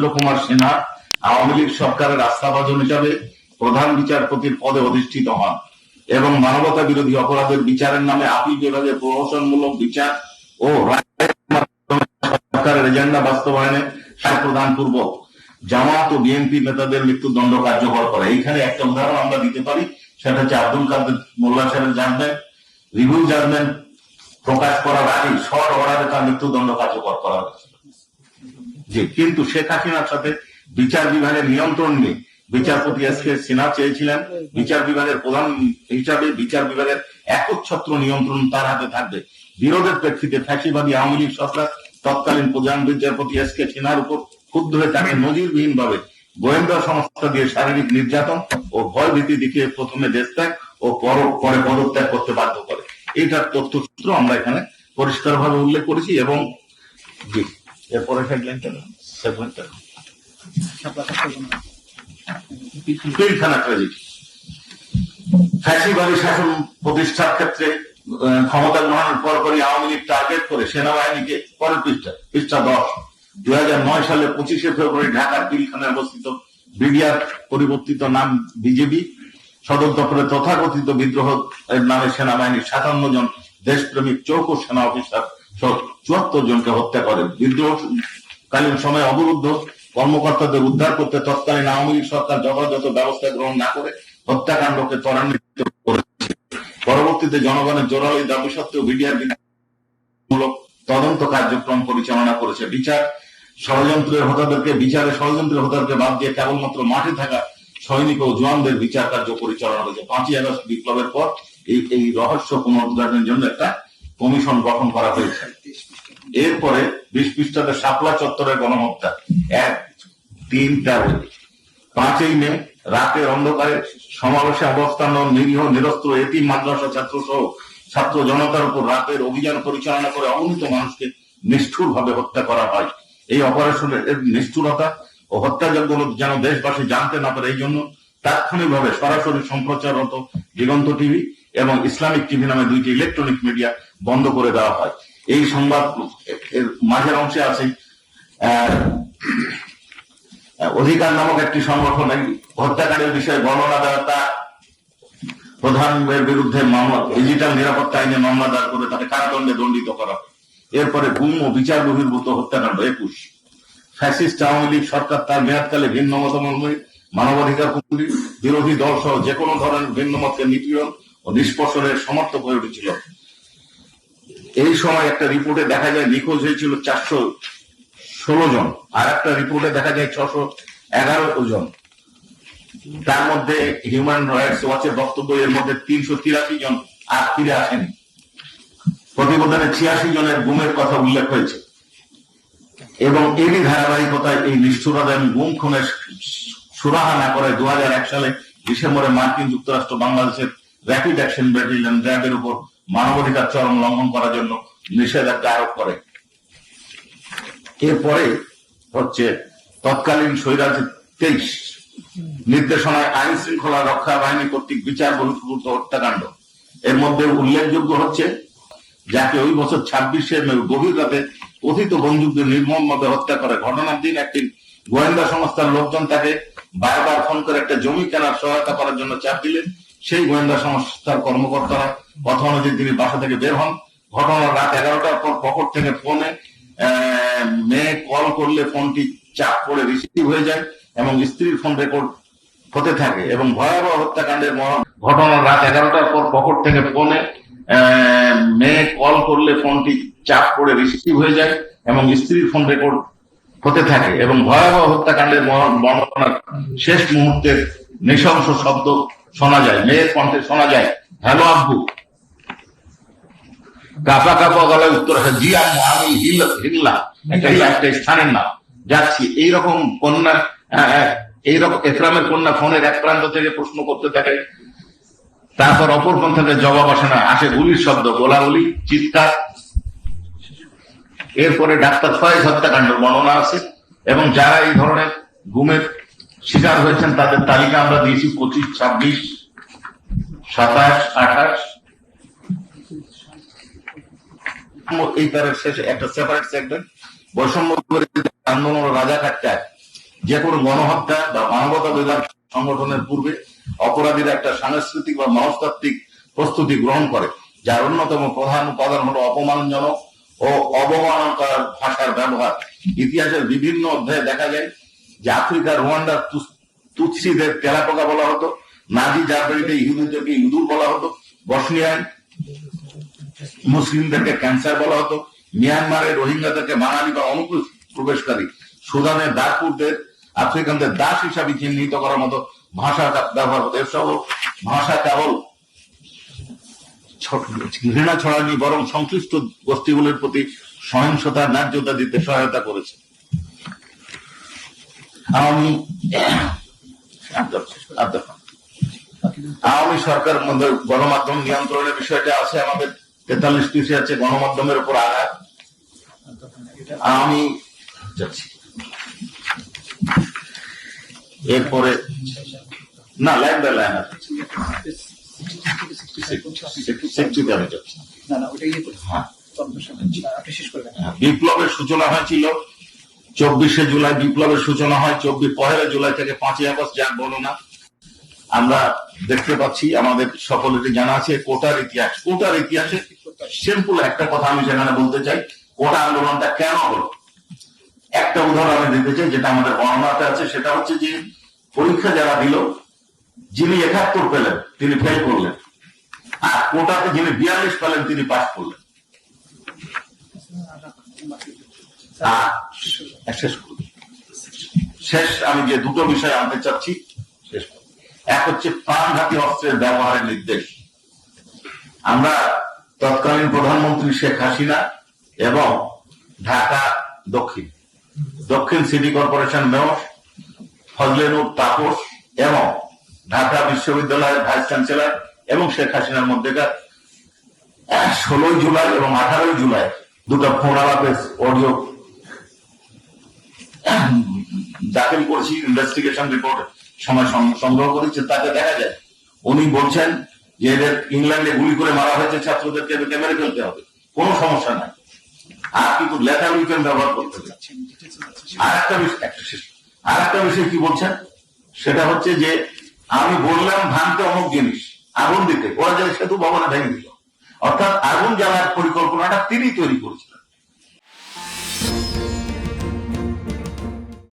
সুরেন্দ্র কুমার সিনহা আওয়ামী লীগ সরকারের আস্থাভাজন হিসাবে প্রধান বিচারপতির পদে অধিষ্ঠিত হন এবং মানবতা বিরোধী অপরাধের বিচারের নামে আপিল বিভাগে প্রহসনমূলক বিচার ও সরকারের এজেন্ডা বাস্তবায়নে প্রদান পূর্বক জামাত ও বিএনপি নেতাদের মৃত্যুদণ্ড কার্যকর করে। এইখানে একটা উদাহরণ আমরা দিতে পারি, সেটা হচ্ছে আব্দুল কাদের মোল্লা সাহেবের জাজমেন্ট, রিভিউ জাজমেন্ট প্রকাশ করার আগে শর্ট অর্ডারে তার মৃত্যুদণ্ড কার্যকর করা হয়েছিল। যে কিন্তু শেখ হাসিনার সাথে বিচার বিভাগের নিয়ন্ত্রণ নিয়ে বিচারপতি এস কে সিনহা চেয়েছিলেন বিচার বিভাগের প্রধান হিসাবে বিচার বিভাগের একচ্ছত্র নিয়ন্ত্রণ তার হাতে থাকবে। বিরোধের প্রেক্ষিতে ফ্যাসিবাদী আওয়ামী লীগ সরকার তৎকালীন প্রধান বিচারপতি এস কে সিনহার উপর ক্ষুব্ধ হয়ে তাকে নজিরবিহীন ভাবে গোয়েন্দা সংস্থা দিয়ে শারীরিক নির্যাতন ও ভয় ভীতি দেখিয়ে প্রথমে দেশ ত্যাগ ও পরে পদত্যাগ করতে বাধ্য করে। এইটার তথ্যসূত্র আমরা এখানে পরিষ্কারভাবে উল্লেখ করেছি। এবং এরপরে পিলখানা ট্র্যাজেডি, ফ্যাসিবাদী শাসন প্রতিষ্ঠার ক্ষেত্রে ক্ষমতা গ্রহণের পরপরই আওয়ামী লীগ টার্গেট করে সেনাবাহিনীকে, পরের পৃষ্ঠা 10, 2009 সালে 25শে ফেব্রুয়ারি ঢাকার পিলখানায় অবস্থিত বিডিআর পরিবর্তিত নাম বিজেপি সদর দপ্তরে তথাকথিত বিদ্রোহ এর নামে সেনাবাহিনীর 57 জন দেশপ্রেমিক চৌকো সেনা অফিসার সহ 74 জনকে হত্যা করে। বিদ্রোহকালীন সময়ে অবরুদ্ধ কর্মকর্তাদের উদ্ধার করতে তৎকালীন আওয়ামী লীগ সরকার যথাযথ ব্যবস্থা গ্রহণ না করে হত্যাকাণ্ডকে ত্বরান্বিত করেছে। পরবর্তীতে জনগণের জোরালো দাবি সত্ত্বেও বিডিআর মূলক তদন্ত কার্যক্রম পরিচালনা করেছে। বিচারে ষড়যন্ত্রের হোতাদেরকে বাদ দিয়ে কেবলমাত্র মাঠে থাকা সৈনিক ও জওয়ানদের বিচার কার্য পরিচালনা করেছে। 5ই আগস্ট বিপ্লবের পর এই রহস্য পুনরুদ্ধারের জন্য একটা কমিশন গঠন করা হয়েছে। এরপরে 20 পৃষ্ঠাতে শাপলা চত্বরের গণহত্যা 5ই মে রাতের অন্ধকারে সমাবেশে অবস্থান নিরীহ নিরস্ত্র এতিম মাদ্রাসা ছাত্র সহ ছাত্র জনতার উপর রাতের অভিযান পরিচালনা করে অগণিত মানুষকে নিষ্ঠুর ভাবে হত্যা করা হয়। এই অপারেশনের নিষ্ঠুরতা ও হত্যাযজ্ঞ যেন দেশবাসী জানতে না পারে, এই জন্য তাৎক্ষণিকভাবে সরাসরি সম্প্রচাররত দিগন্ত টিভি এবং ইসলামিক টিভি নামে 2টি ইলেকট্রনিক মিডিয়া বন্ধ করে দেওয়া হয়। এই সংবাদ এর মাঝের অংশে আছে অধিকার নামক একটি সংগঠন হত্যাকাণ্ডের বিষয়ে বর্ণনা দেওয়া, তা প্রধানের বিরুদ্ধে মামলা ডিজিটাল নিরাপত্তা আইনে মামলা দায়ের করে তাকে কারাদণ্ডে দণ্ডিত করা হয়। এরপরে গুম ও বিচার বহির্ভূত হত্যাকাণ্ড 21, ফ্যাসিস্ট আওয়ামী লীগ সরকার তার মেয়াদকালে ভিন্ন মতাবলম্বী মানবাধিকার বিরোধী দল সহ যে কোনো ধরনের ভিন্ন মতকে নিপীড়ন ও নিষ্পেষণের সমর্থক হয়ে উঠেছিল। এই সময় একটা রিপোর্টে দেখা যায় নিখোঁজ হয়েছিল 416 জন, আর একটা রিপোর্টে দেখা যায় 611 জন। তার মধ্যে হিউম্যান রাইটস ওয়াচের বক্তব্য এর মধ্যে 383 জন আর ফিরে আসেনি। প্রতিবেদনে 86 জনের গুমের কথা উল্লেখ হয়েছে এবং এরই ধারাবাহিকতায় এই নিষ্ঠুরতা এবং গুম খুনের সুরাহা না করে 2001 সালে ডিসেম্বরে মার্কিন যুক্তরাষ্ট্র বাংলাদেশের র্যাপিড অ্যাকশন ব্যাটালিয়ন র্যাবের উপর মানবাধিকার চরম লঙ্ঘন করার জন্য নিষেধাজ্ঞা আরোপ করে। এরপরে হচ্ছে তৎকালীন স্বৈরাচার 23 নির্দেশনায় আইন শৃঙ্খলা রক্ষা বাহিনী কর্তৃক বিচার বহির্ভূত হত্যাকাণ্ড। এর মধ্যে উল্লেখযোগ্য হচ্ছে যাকে ওই বছর 26শে মে গভীর রাতে কথিত বন্দুকদের নির্মমভাবে হত্যা করে। ঘটনার দিন একটি গোয়েন্দা সংস্থার লোকজন তাকে বারবার ফোন করে একটা জমি কেনার সহায়তা করার জন্য চাপ দিলেন। সেই গোয়েন্দা সংস্থার কর্মকর্তারা কথা অনুযায়ী তিনি বাসা থেকে বের হন। ঘটনার রাত 11টার পর পকেট থেকে ফোনে মেয়ে কল করলে ফোনটি চাপ পড়ে রিসিভ হয়ে যায় এবং স্ত্রীর ফোন রেকর্ড হতে থাকে এবং ভয়াবহ হত্যাকাণ্ডের ঘটনার রাত 11টার পর পকেট থেকে ফোনে মেয়ে কল করলে ফোনটি চাপ পড়ে রিসিভ হয়ে যায় এবং স্ত্রীর ফোন রেকর্ড হতে থাকে এবং ভয়াবহ হত্যাকাণ্ডের বর্ণনার শেষ মুহূর্তের নৃশংস শব্দ শোনা যায়। মেয়ের কণ্ঠে শোনা যায়, হ্যালো আব্বু। কাপা কাপা গলায় উত্তর আছে, জি আম্মু আমি হিল্লা, একটা স্থানের নাম, যাচ্ছি। এইরকম কন্যা, এইরকম একরামের কন্যা ফোনের এক প্রান্ত থেকে প্রশ্ন করতে থাকে, তারপর অপর প্রান্ত থেকে জবাব আসে না, আসে গুলির শব্দ, গোলাগুলি, চিৎকার। এরপরে ডাক্তার ফয়েজ হত্যাকাণ্ড বর্ণনা আছে এবং যারা এই ধরনের গুমের শিকার হয়েছেন তাদের তালিকা আমরা দিয়েছি 25, 26, 27, 28। এই তারের শেষে একটা সেপারেট সেগমেন্ট বৈষম্য আন্দোলন রাজাঘাট ত্যাগ যে কোনো গণহত্যা বা মানবতাবিরোধী সংগঠনের পূর্বে অপরাধীরা একটা সাংস্কৃতিক বা মনস্তাত্ত্বিক প্রস্তুতি গ্রহণ করে, যার অন্যতম প্রধান উপাদান হলো অপমানজনক ও অবমাননাকর ভাষার ব্যবহার। ইতিহাসের বিভিন্ন অধ্যায়ে দেখা যায় যে আফ্রিকার রুয়ান্ডার তুৎসিদের তেলাপোকা বলা হতো, নাজি জার্মানিতে ইহুদিদেরকে ইঁদুর বলা হতো, বসনিয়ায় মুসলিমদেরকে ক্যান্সার বলা হতো, মিয়ানমারের রোহিঙ্গাদেরকে বাঙালি বা অনুপ্রবেশকারী, সুদানের দারপুরদের আফ্রিকানদের দাস হিসাবে চিহ্নিত করার মতো ভাষা ব্যবহার হতো। এসব ভাষা কেবল ঘৃণা ছড়ায়নি, বরং সংশ্লিষ্ট গোষ্ঠীগুলির প্রতি সহিংসতার ন্যায্যতা দিতে সহায়তা করেছে। আওয়ামী সরকার মধ্যে গণমাধ্যম নিয়ন্ত্রণের বিষয়টা আছে, আমাদের 43 পৃষ্ঠা আছে গণমাধ্যমের উপর আঘাত। আমি যাচ্ছি এরপরে না, লাইন বাই লাইন আছে, বিপ্লবের সূচনা হয়েছিল 24শে জুলাই। বিপ্লবের সূচনা হয় 1 জুলাই থেকে 5ই আগস্ট, যার বর্ণনা আমরা দেখতে পাচ্ছি, আমাদের সকলেরই জানা আছে। কোটার ইতিহাসে সিম্পল একটা কথা আমি সেখানে বলতে চাই, কোটা আন্দোলনটা কেন হলো। একটা উদাহরণ আমি দিতে চাই, যেটা আমাদের বর্ণনাতে আছে। সেটা হচ্ছে যে পরীক্ষা যারা দিল, যিনি 71 পেলেন তিনি ফেল করলেন, আর কোটাতে যিনি 42 পেলেন তিনি পাস করলেন। শেষ আমি যে দুটো বিষয় আনতে চাচ্ছি, এক হচ্ছে প্রাণঘাতী অস্ত্রের ব্যবহারের নির্দেশ। আমরা তৎকালীন প্রধানমন্ত্রী শেখ হাসিনা এবং ঢাকা দক্ষিণ city corporation mayor Fazle Noor Taposh এবং ঢাকা বিশ্ববিদ্যালয়ের ভাইস চ্যান্সেলর এবং শেখ হাসিনার মধ্যেকার 16 জুলাই এবং 18 জুলাই দুটো ফোন আলাপের অডিও দাখিল করেছি, ইনভেস্টিগেশন রিপোর্ট সময় সংগ্রহ করেছে। তাতে দেখা যায় উনি বলছেন যে এদের ইংল্যান্ডে গুলি করে মারা হয়েছে, ছাত্রদেরকে এদেরকে মেরে ফেলতে হবে, কোনো সমস্যা নাই, আর কিন্তু লেথাল উইপেন ব্যবহার করতে হবে। আর একটা বিষয় কি বলছেন, সেটা হচ্ছে যে আমি বললাম ভাঙতে অমুক জিনিস, আগুন দিতে, ওরা যে সেতু ভবনে ভেঙে দিল, অর্থাৎ আগুন জ্বালার পরিকল্পনাটা তিনি তৈরি করেছেন।